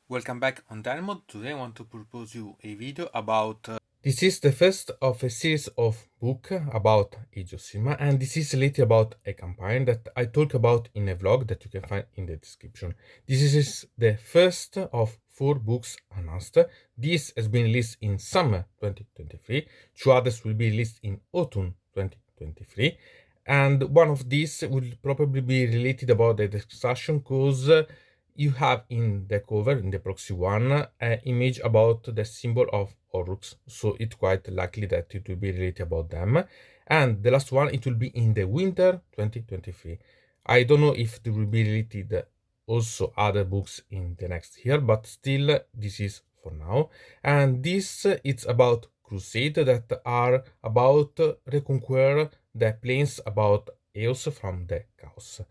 Welcome back on Diamond. Today I want to propose you a video about This is the first of a series of books about Age of Sigmar, and this is related about a campaign that I talk about in a vlog that you can find in the description. This is the first of 4 books announced. This has been released in summer 2023. 2 others will be released in autumn 2023. And one of these will probably be related about the discussion because you have in the cover, in the proxy one, an image about the symbol of Horrocks, so it's quite likely that it will be related about them. And the last one, it will be in the winter 2023. I don't know if there will be related also other books in the next year, but still this is for now. And this it's about crusade that are about reconquer the planes about EOS from the chaos.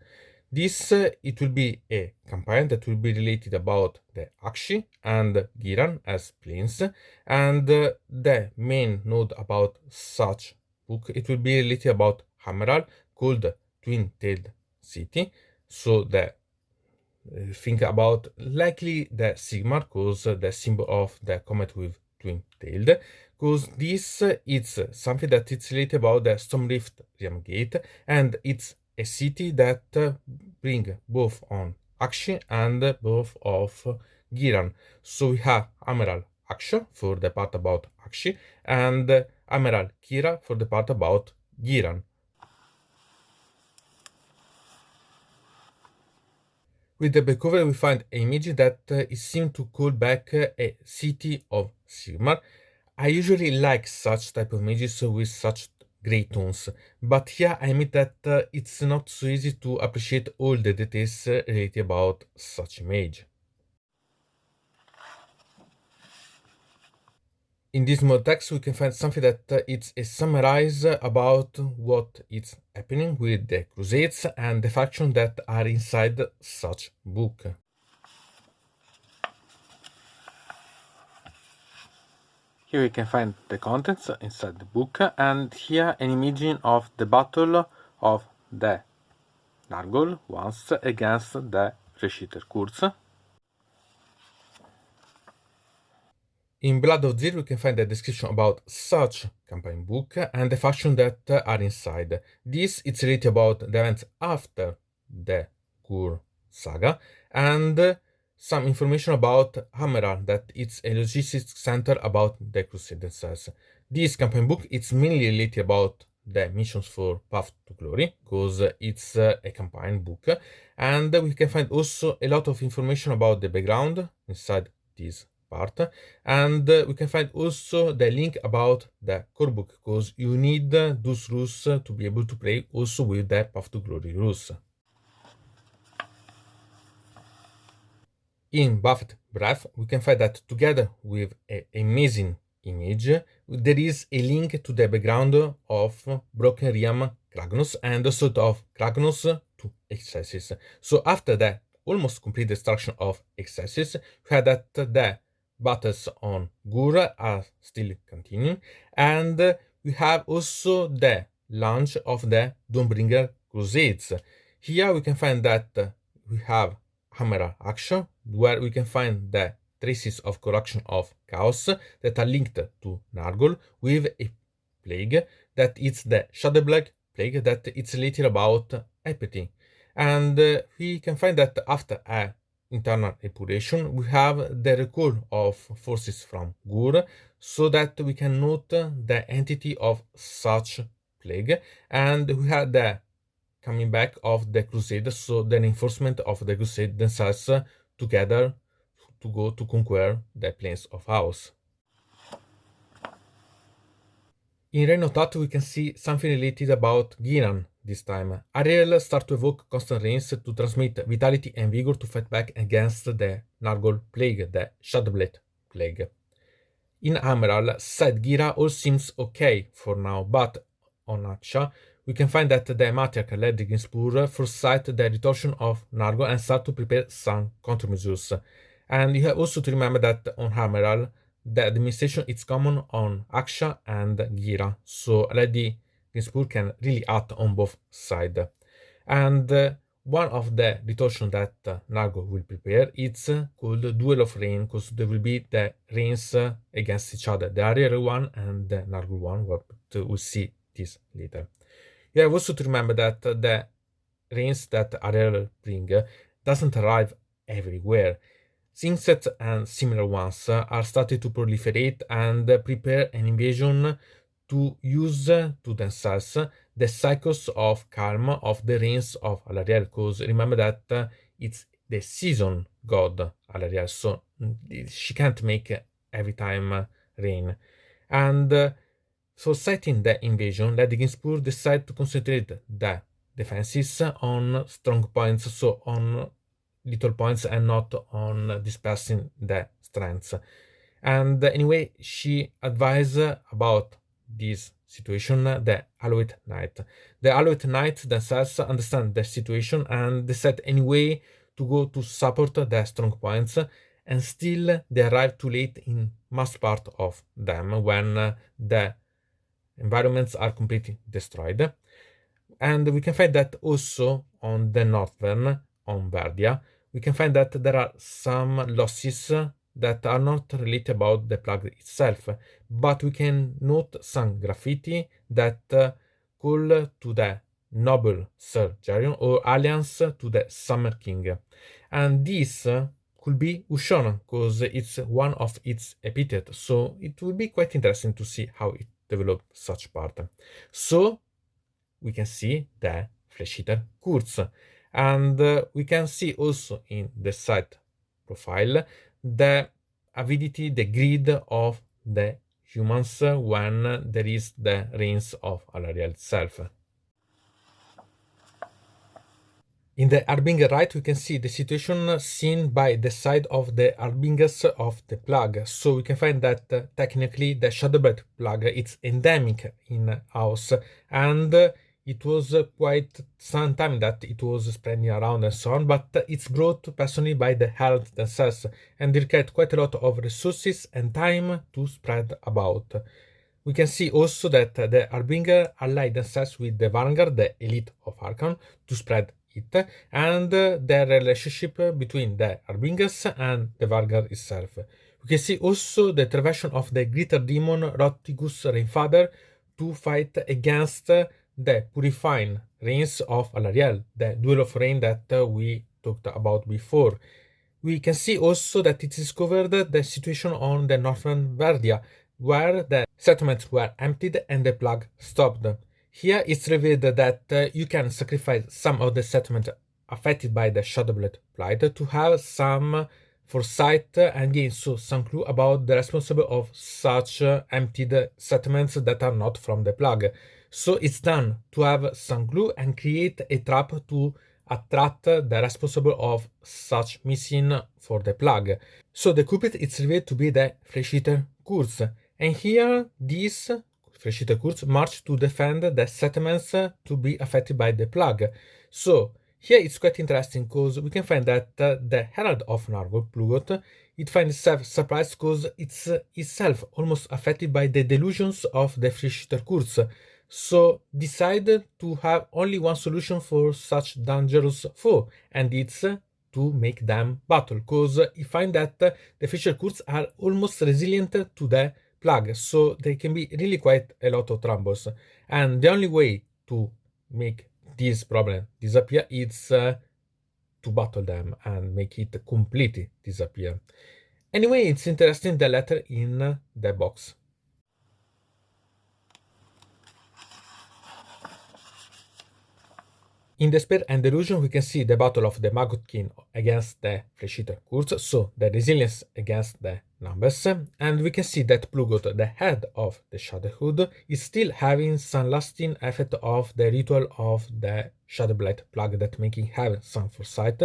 This it will be a campaign that will be related about the Akshi and Giran as planes, and the main node about such book it will be related about Hammerhal called Twin-tailed City. So the think about likely the Sigmar, cause the symbol of the comet with twin-tailed, because this it's something that it's related about the Stormrift Realm Gate, and it's a city that bring both on Akshi and both of Giran. So we have Amaral Aksha for the part about Akshi, and Amaral Kira for the part about Giran. With the back cover, we find an image that is seen to call back a city of Sigmar. I usually like such type of images with such great tones, but here I admit that it's not so easy to appreciate all the details related about such image. In this mod text, we can find something that it's a summarize about what is happening with the Crusades and the factions that are inside such book. here you can find the contents inside the book, and here an image of the battle of the Nargol once against the Reshitter Kurz. In Blood of Zero, we can find the description about such campaign book and the faction that are inside. This is related about the events after the Gur saga, and some information about Hammerhal, that it's a logistics center about the Crusade themselves. This campaign book it's mainly related about the missions for Path to Glory, because it's a campaign book, and we can find also a lot of information about the background inside this part, and we can find also the link about the core book, because you need those rules to be able to play also with the Path to Glory rules. In Buffed Breath, we can find that together with an amazing image, there is a link to the background of Broken Realm Kragnos and the sort of Kragnos to Excesses. So after the almost complete destruction of Excesses, we had that the battles on Gur are still continuing, and we have also the launch of the Dawnbringer Crusades. Here we can find that we have Hammerhal action, where we can find the traces of corruption of chaos that are linked to Nargol with a plague that is the Shadow Black plague that it's related about apathy. And we can find that after a internal epuration, we have the recall of forces from Gur, so that we can note the entity of such plague, and we have the coming back of the Crusade, so the reinforcement of the Crusade themselves together to go to conquer the plains of Chaos. In Reign of Tat, we can see something related about Giran this time. Ariel start to evoke constant rains to transmit vitality and vigor to fight back against the Nargol plague, the Shadowblade plague. In Hammerhal, side Gira all seems okay for now, but on Aksha, we can find that the matriarch led the Ginspur foresight the retortion of Nargol and start to prepare some countermeasures. And you have also to remember that on Hammerhal, the administration is common on Aksha and Gira, so Lady Ginspur can really act on both sides. And one of the retortion that Nargo will prepare, it's called Duel of Rain, because there will be the rains against each other, the Ariel one and the Nargo one, but we'll see this later. You have also to remember that the rains that Ariel bring doesn't arrive everywhere. Insects and similar ones are starting to proliferate and prepare an invasion to use to themselves the cycles of calm of the rains of Alariel, because remember that it's the season god Alariel, so she can't make every time rain. And so citing the invasion, Lady Ginspur decide to concentrate the defenses on strong points, so on little points and not on dispersing the strengths. And anyway, she advised about this situation the Alouette Knight. The Alouette Knight themselves understand the situation and decide anyway to go to support the strong points, and still they arrive too late in most part of them when the environments are completely destroyed. And we can find that also on the northern, on Verdia, we can find that there are some losses that are not related about the plague itself, but we can note some graffiti that call to the noble Sir Jerion or alliance to the Summer King. And this could be Ushon, because it's one of its epithets, so it will be quite interesting to see how it develops such part. So we can see the Flesh Eater Kurz, and we can see also in the site profile the avidity, the greed of the humans when there is the reigns of Alariel itself. In the Harbinger right, we can see the situation seen by the side of the Harbingers of the plague. So we can find that technically the Shadowblade plague it's endemic in house, and it was quite some time that it was spreading around and so on, but it's brought personally by the Heralds themselves, and they required quite a lot of resources and time to spread about. We can see also that the Harbinger allied themselves with the Vanguard, the elite of Arkham, to spread it, and the relationship between the Harbingers and the Vanguard itself. We can see also the intervention of the Glitter Demon Rotigus Rainfather to fight against the purifying rains of Alariel, the Duel of Rain that we talked about before. We can see also that it discovered the situation on the northern Verdia, where the settlements were emptied and the plague stopped. Here it's revealed that you can sacrifice some of the settlements affected by the Shadowblade Blight to have some foresight and gain so some clue about the responsible of such emptied settlements that are not from the plague. So it's done to have some clue and create a trap to attract the responsible of such missing for the plague. So the culprit is revealed to be the Flesh Eater Kurz, and here this Flesh Eater Kurz march to defend the settlements to be affected by the plague. So here it's quite interesting because we can find that the Herald of Nargol, Plugot, it finds itself surprised because it's itself almost affected by the delusions of the Flesh Eater Kurz. So decided to have only one solution for such dangerous foe, and it's to make them battle, because you find that the Fisher Kurz are almost resilient to the plague, so they can be really quite a lot of troubles. And the only way to make this problem disappear is to battle them and make it completely disappear. Anyway, it's interesting the letter in the box. In Despair and Delusion, we can see the battle of the Maggot King against the Flesh Eater Kurz, so the resilience against the numbers, and we can see that Plugot, the head of the Shadowhood, is still having some lasting effect of the ritual of the Shadowblight plague that making have some foresight,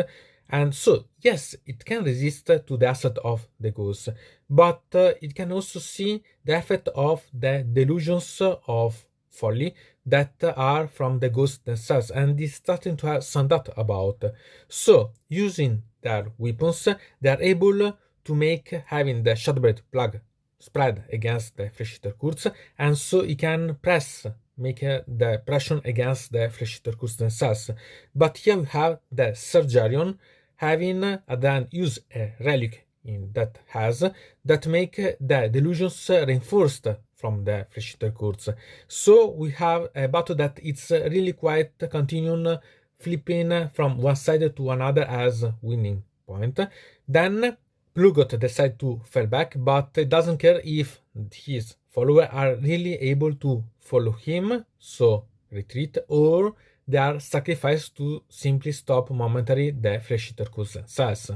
and so yes, it can resist to the assault of the ghosts, but it can also see the effect of the delusions of folly that are from the ghosts themselves, and is starting to have some doubt about. So using their weapons, they are able to make having the Shadowblade plague spread against the Flesh Eater Kurz, and so he can press make the pressure against the flesh eater cults themselves. But here we have the Surgerion having then use a relic in that make the delusions reinforced from the flesh eater cults. So we have a battle that it's really quite continuing flipping from one side to another as winning point. Then Plugot decides to fall back, but it doesn't care if his followers are really able to follow him, so retreat, or they are sacrificed to simply stop momentarily the flesh eater cults themselves.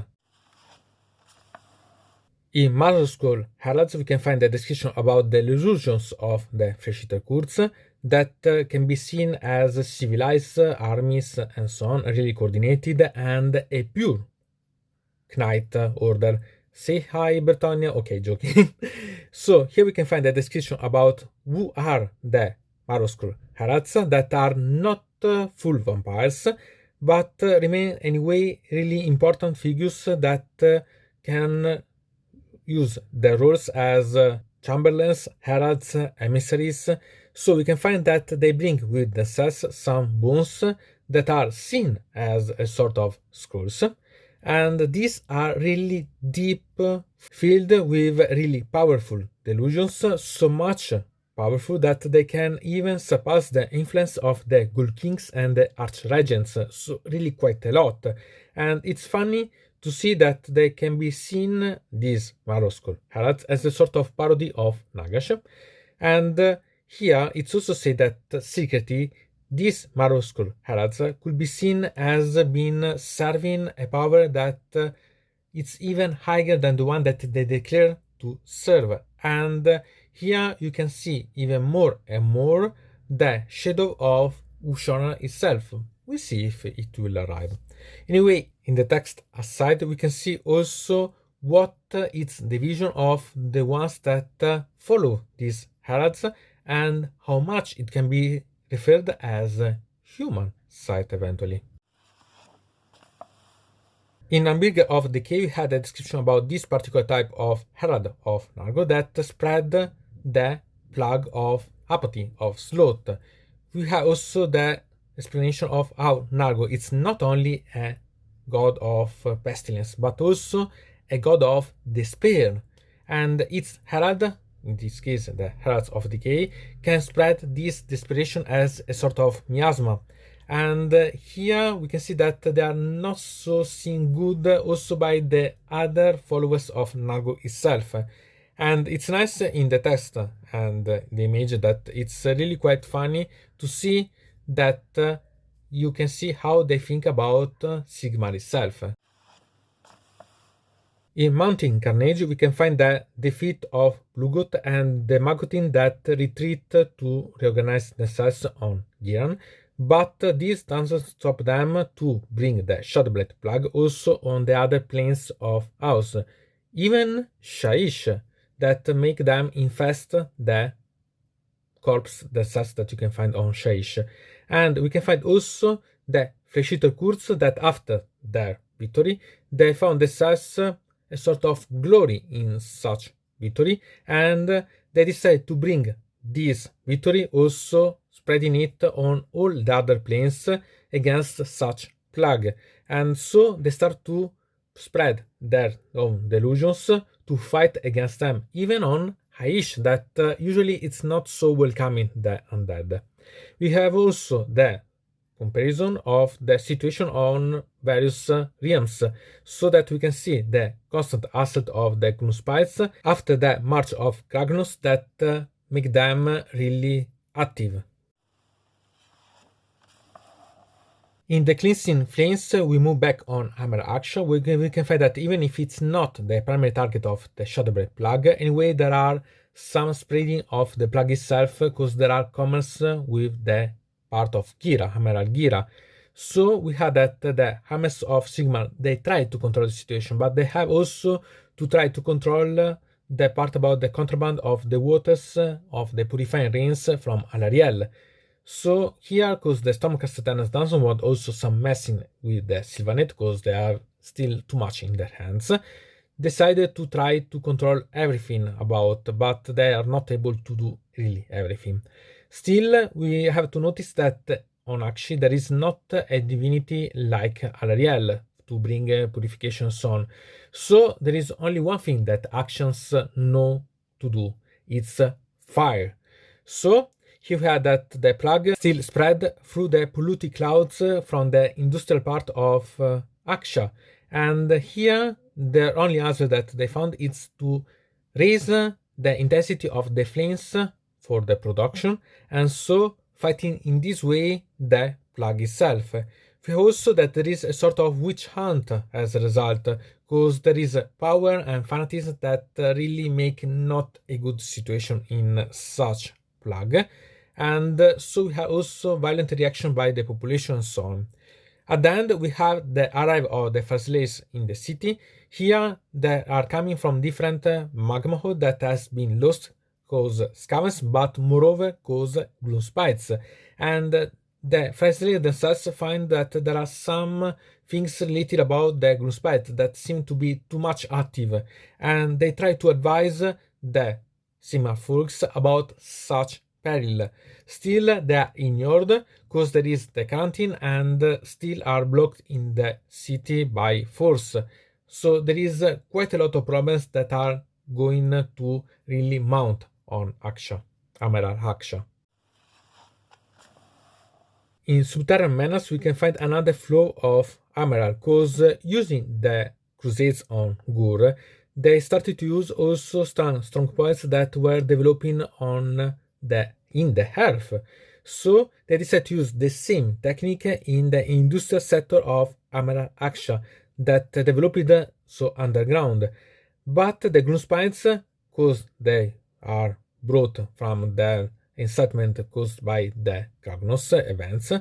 In Marvel Heralds, we can find a description about the illusions of the flesh eater cults that can be seen as civilized armies and so on, really coordinated, and a pure Knight order. Say hi, Britannia. Okay, joking. So here we can find a description about who are the Marvel Heralds that are not full vampires, but remain anyway really important figures that can use their roles as chamberlains, heralds, emissaries. So we can find that they bring with themselves some bones that are seen as a sort of scrolls. And these are really deep, filled with really powerful delusions, so much powerful that they can even surpass the influence of the Ghoul Kings and the Archregents, so really quite a lot. And it's funny to see that they can be seen, these Maroskull Heralds, as a sort of parody of Nagash. And here it's also said that secretly these Maroskull Heralds could be seen as being serving a power that it's even higher than the one that they declare to serve. And here you can see even more and more the shadow of Ushona itself. We'll see if it will arrive. Anyway, in the text aside, we can see also what is the vision of the ones that follow these heralds and how much it can be referred as a human sight eventually. In Dawnbringer of Decay, we had a description about this particular type of herald of Nargo that spread the plague of apathy, of sloth. We have also the explanation of how Nargo is not only a god of pestilence, but also a god of despair. And its herald, in this case the Heralds of Decay, can spread this desperation as a sort of miasma. And here we can see that they are not so seen good also by the other followers of Nargo itself. And it's nice in the text and the image that it's really quite funny to see that you can see how they think about Sigmar itself. In Mountain Carnage, we can find the defeat of Blugot and the Magotin that retreat to reorganize themselves on Giran, but this doesn't stop them to bring the Shadowblade plague also on the other planes of House, even Shaish, that make them infest the corpse themselves that you can find on Shaish. And we can find also the Flesh Eater Kurz that after their victory, they found themselves a sort of glory in such victory, and they decided to bring this victory also spreading it on all the other planes against such plague. And so they start to spread their own delusions to fight against them, even on Haish, that usually it's not so welcoming the undead. We have also the comparison of the situation on various realms, so that we can see the constant assault of the Gloomspites after the March of Kragnos that make them really active. In the Cleansing Flames, we move back on Hammer Action. We can find that even if it's not the primary target of the Shadowblade plague, anyway, there are some spreading of the plague itself, because there are comments with the part of Gira, Hammerhal Gira. So we had that the Hammers of Sigmar, they try to control the situation, but they have also to try to control the part about the contraband of the waters of the purifying rains from Alariel. So here, because the Stormcast Titans doesn't want also some messing with the Sylvanet, because they are still too much in their hands, decided to try to control everything about, but they are not able to do really everything. Still, we have to notice that on Akshi there is not a divinity like Alariel to bring purification on. So there is only one thing that actions know to do. It's fire. So here we have that the plague still spread through the polluted clouds from the industrial part of Aksha. And here the only answer that they found is to raise the intensity of the flames for the production, and so fighting in this way the plague itself. We also that there is a sort of witch hunt as a result, because there is power and fanatism that really make not a good situation in such plague, and so we have also violent reaction by the population and so on. At the end, we have the arrival of the first slaves in the city. Here, they are coming from different magma hole that has been lost, cause scavens, but moreover cause gloom spites. And the first slaves themselves find that there are some things related about the gloom spite that seem to be too much active, and they try to advise the Sigmar folks about such peril. Still, they are ignored because there is the quarantine and still are blocked in the city by force. So there is quite a lot of problems that are going to really mount on Aksha, Hammerhal Aksha. In Subterranean Menace, we can find another flow of Hammerhal, because using the Crusades on Gur, they started to use also strong points that were developing in the earth. So they decided to use the same technique in the industrial sector of Hammerhal Aksha that developed so underground. But the gloom spines, because they are brought from the incitement caused by the Kragnos events,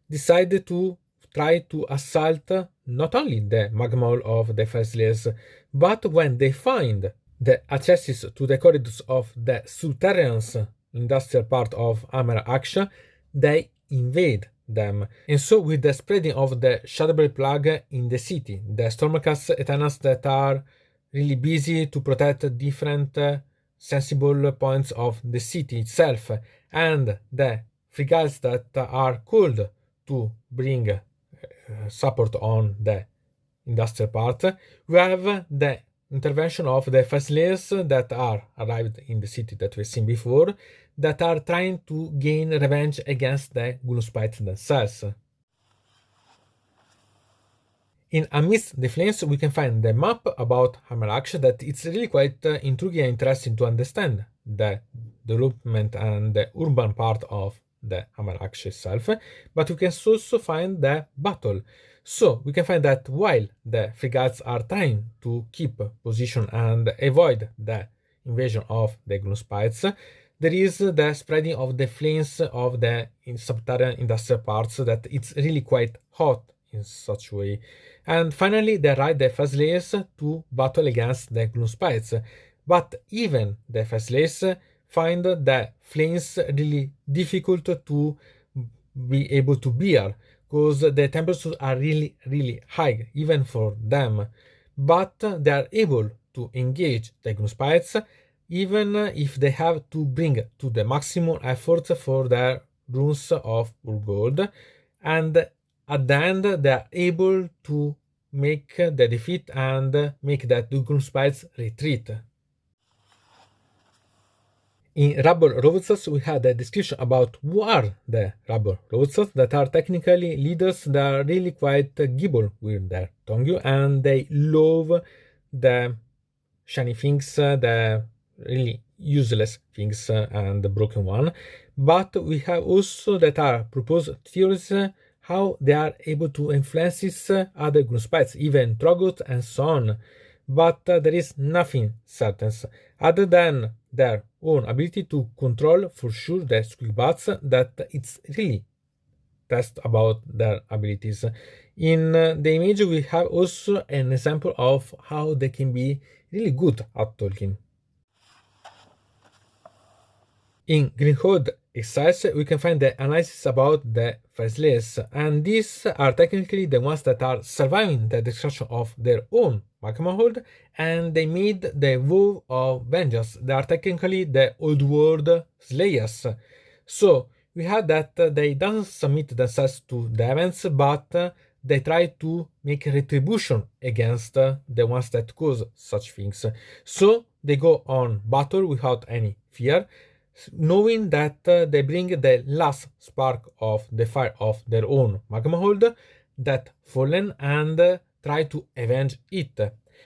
decided to try to assault not only the magma hole of the first layers, but when they find the accesses to the corridors of the subterranean industrial part of Hammerhal Aksha, they invade them. And so with the spreading of the Shadowblade plague in the city, the Stormcast Eternals that are really busy to protect different sensible points of the city itself, and the frigates that are called to bring support on the industrial part, we have the intervention of the first layers that are arrived in the city that we've seen before, that are trying to gain revenge against the Gloomspite themselves. In Amidst the Flames, we can find the map about Hammerhal Aksha that it's really quite intriguing and interesting to understand the development and the urban part of the Hammerhal Aksha itself, but we can also find the battle. So we can find that while the frigates are trying to keep position and avoid the invasion of the Gloomspites, there is the spreading of the flames of the subterranean industrial parts that it's really quite hot in such way. And finally, they ride the first layers to battle against the Gloomspites. But even the first layers find the flames really difficult to be able to bear, because the temperatures are really, really high, even for them. But they are able to engage the Gloomspites, even if they have to bring to the maximum effort for their runes of Urgold. And at the end, they are able to make the defeat and make that Gloomspites retreat. In Rubble Roads, we had a discussion about who are the Rubble Roads that are technically leaders that are really quite gibble with their Tongyu, and they love the shiny things, the really useless things, and the broken one. But we have also that are proposed theories how they are able to influence other Gloomspites, even Trogot and so on. But there is nothing certain other than their own ability to control for sure the Squeakbats, that it's really test about their abilities. In the image, we have also an example of how they can be really good at talking. In Greenhold Exiles, we can find the analysis about the Faceless, and these are technically the ones that are surviving the destruction of their own magma hold, and they made the vow of vengeance. They are technically the old world slayers. So we had that they don't submit themselves to the events, but they try to make retribution against the ones that cause such things. So they go on battle without any fear, knowing that they bring the last spark of the fire of their own magma hold that fallen and try to avenge it.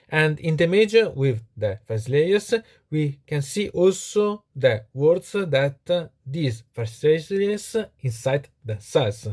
And in the image with the first layers, we can see also the words that these first layers inside themselves.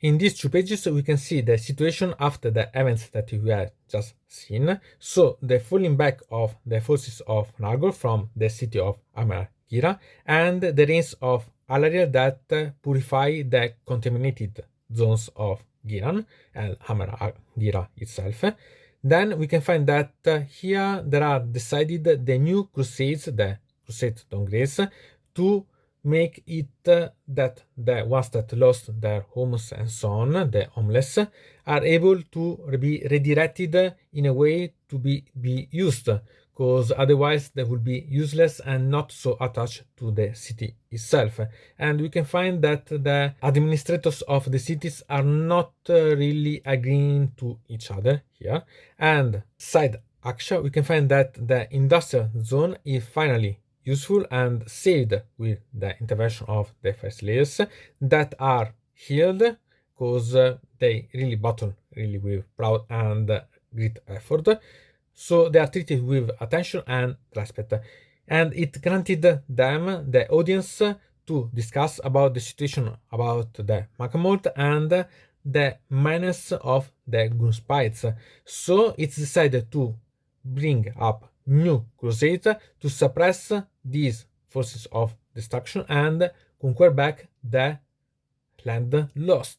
In these 2 pages, we can see the situation after the events that we have just seen. So the falling back of the forces of Nargol from the city of Amargira and the rains of Alariel that purify the contaminated zones of Giran and Hammerhal itself. Then we can find that here there are decided the new crusades, the Crusade Dawnbriinger, to make it that the ones that lost their homes and so on, the homeless, are able to be redirected in a way to be used, because otherwise they will be useless and not so attached to the city itself. And we can find that the administrators of the cities are not really agreeing to each other here. And side action, we can find that the industrial zone is finally useful and saved with the intervention of the first layers that are healed because they really battle really with proud and great effort. So they are treated with attention and respect. And it granted them, the audience, to discuss about the situation about the Makamolt and the menace of the Gunspites. So it's decided to bring up new crusades to suppress these forces of destruction and conquer back the land lost.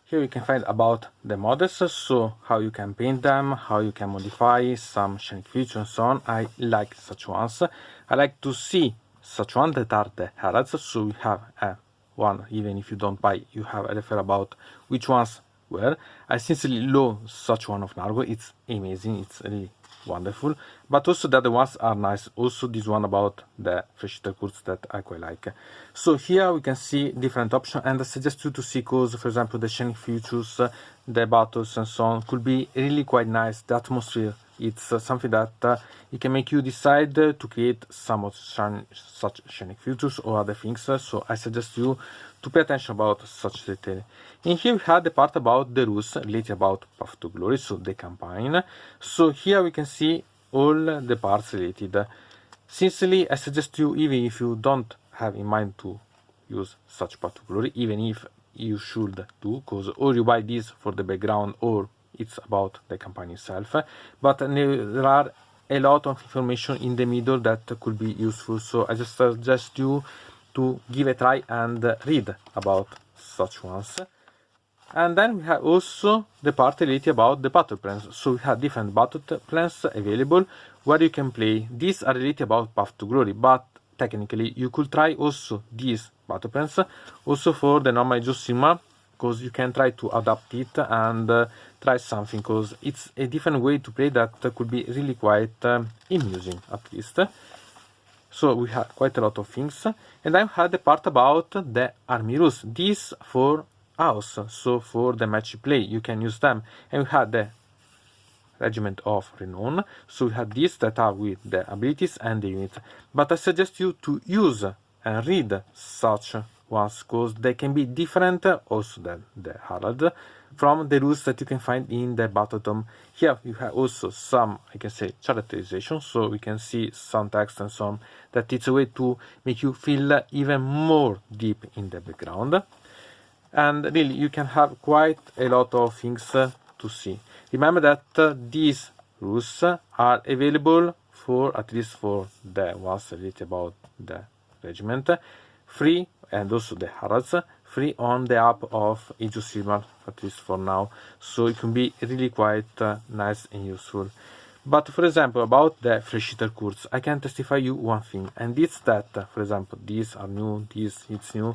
Here you can find about the models, so how you can paint them, how you can modify some shiny features and so on. I like such ones. I like to see such ones that are the Heralds, so you have one, even if you don't buy, you have a refer about which ones were. I sincerely love such one of Nargo, it's amazing, it's really wonderful, but also the other ones are nice. Also this one about the fresh kurz that I quite like. So here we can see different options, and I suggest you to see, because for example the shining features, the battles and so on could be really quite nice. The atmosphere, it's something that it can make you decide to create some of such shining features or other things. So I suggest you to pay attention about such detail. In here we had the part about the rules related about Path to Glory, so the campaign. So here we can see all the parts related. Sincerely, I suggest you, even if you don't have in mind to use such Path to Glory, even if you should do, because or you buy this for the background or it's about the campaign itself, but there are a lot of information in the middle that could be useful. So I just suggest you to give a try and read about such ones. And then we have also the part related about the battle plans. So we have different battle plans available where you can play. These are related about Path to Glory, but technically you could try also these battle plans also for the normal Age of Sigmar, because you can try to adapt it and try something, because it's a different way to play that could be really quite amusing at least. So we had quite a lot of things. And I had the part about the army rules. These for AoS, so for the match play, you can use them. And we had the regiment of renown, so we had these that are with the abilities and the units. But I suggest you to use and read such ones, because they can be different also than the Herald from the rules that you can find in the battle tome. Here you have also some, I can say, characterization, so we can see some text and so on, that it's a way to make you feel even more deep in the background. And really you can have quite a lot of things to see. Remember that these rules are available for, at least for the ones related about the regiment, free, and also the Heralds, free on the app of Age of Sigmar, at least for now. So it can be really quite nice and useful. But for example, about the fresh kurz, I can testify you one thing, and it's that, for example, these are new, this it's new,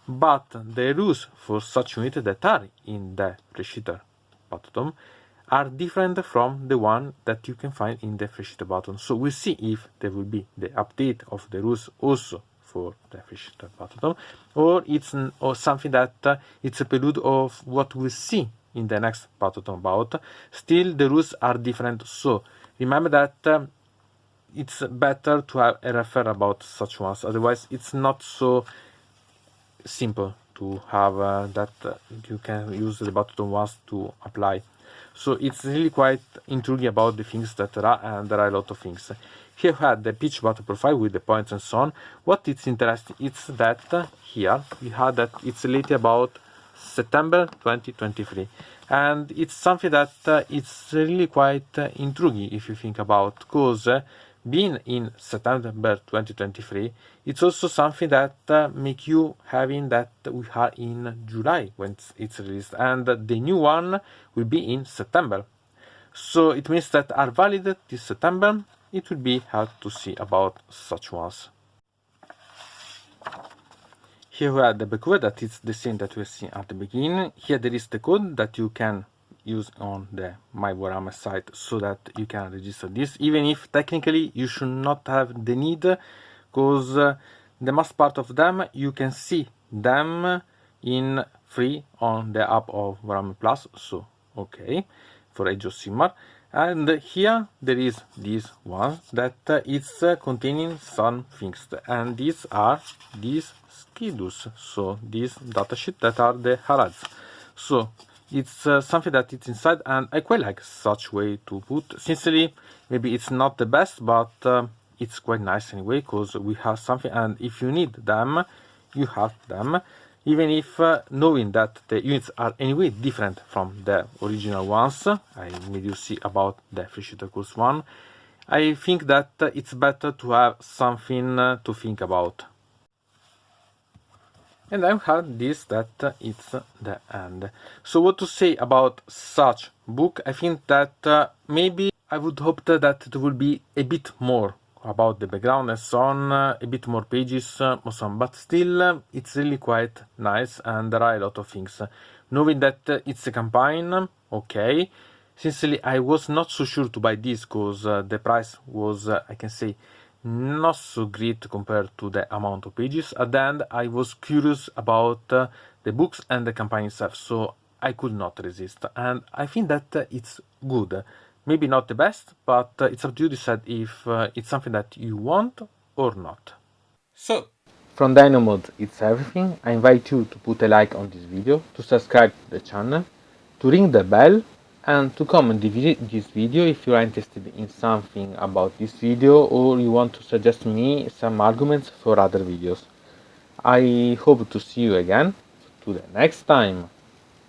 but the rules for such units that are in the fresh battle are different from the one that you can find in the Freshita button. So we'll see if there will be the update of the rules also for the Freshita button, or it's or something that it's a prelude of what we'll see in the next button about. Still, the rules are different, so remember that it's better to have a refer about such ones, otherwise it's not so simple to have that you can use the button once to apply. So it's really quite intriguing about the things that there are, and there are a lot of things. Here we had the pitch battle profile with the points and so on. What is interesting is that here we had that it's related about September 2023, and it's something that it's really quite intriguing if you think about, because being in September 2023, it's also something that make you having that we are in July when it's released, and the new one will be in September. So it means that are valid this September. It will be hard to see about such ones. Here we have the backward, that is the same that we see at the beginning. Here there is the code that you can use on the My Warhammer site, so that you can register this, even if technically you should not have the need, because the most part of them you can see them in free on the app of Warhammer Plus. So okay, for Age of Sigmar. And here there is this one that it's containing some things, and these are these schedules, so these datasheet that are the Heralds. So it's something that it's inside, and I quite like such way to put. Sincerely, maybe it's not the best, but it's quite nice anyway, because we have something, and if you need them, you have them. Even if knowing that the units are anyway different from the original ones, I made you see about the Freshita course one, I think that it's better to have something to think about. And I've had this, that it's the end. So what to say about such book? I think that maybe I would hope that it will be a bit more about the background and so on, a bit more pages or so on, but still it's really quite nice, and there are a lot of things. Knowing that it's a campaign, okay. Sincerely, I was not so sure to buy this, because the price was, I can say, not so great compared to the amount of pages. At the end, I was curious about the books and the campaign itself, so I could not resist, and I think that it's good. Maybe not the best, but it's up to you to decide if it's something that you want or not. So, from Dino Mode, it's everything. I invite you to put a like on this video, to subscribe to the channel, to ring the bell, and to comment this video if you are interested in something about this video, or you want to suggest me some arguments for other videos. I hope to see you again to the next time.